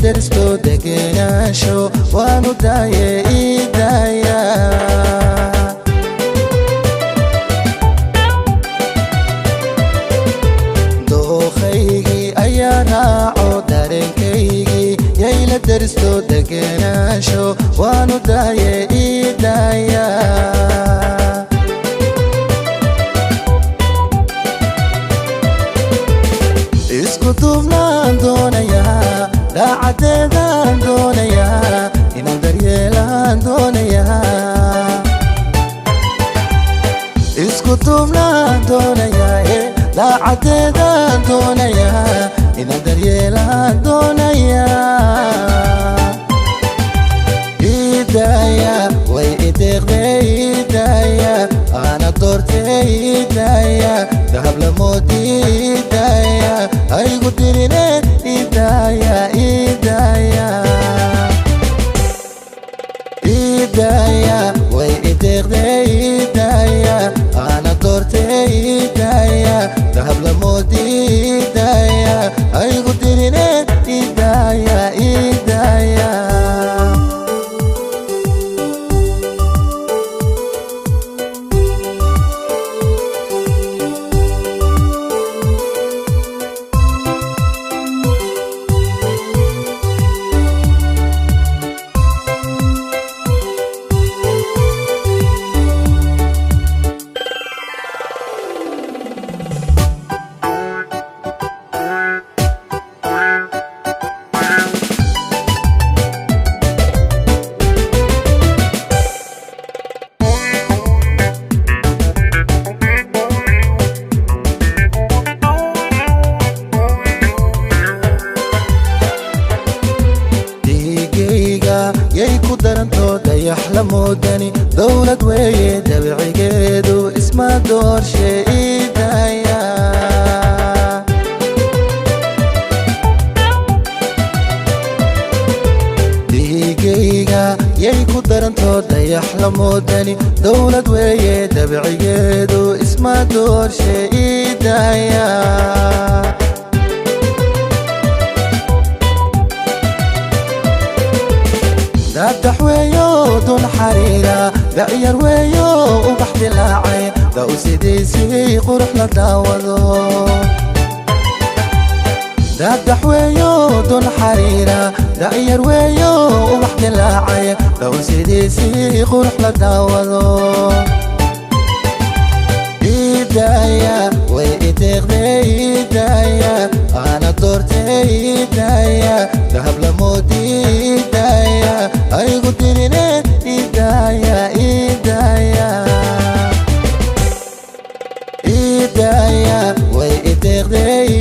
درستو دقناشو وانو داية إيدايا دوخيغي أيا راعو دارنكيغي يايلا درستو دقناشو وانو داية إيدايا isku duubnaan doonayaa daacadeedaan doonayaa inaan daryeelaan doonayaa isku duubnaan doonayaa daacadeedaan doonayaa inaan daryeelaan doonayaa idaaya way ideeqday idaaya ana doortay idaaya dahab lamoodii idaaya aygu dirine idaaya idaaya idaaya way ideeqday idaaya ana doortay idaaya dahab lamoodii idaaya aygu dirine idaaya idaaya yay ku daranto dayax la moodani dawlad weeye dabcigeedu isma doorshe idaaya dhiigayga yay ku daranto dayax la moodani dawlad weeye dabcigeedu isma doorshe idaaya دادح ويو دون حريرة دعير ويو وبحد لاعي داو سيديسي قرح لداوضو دادح ويو دون حريرة دعير ويو وبحد لاعي داو سيديسي قرح لداوضو إيدايا وإيديغدي إيدايا أنا دورتي إيدايا دهب لمودي إيدايا aygu dirine idaaya idaaya idaaya way ideeqday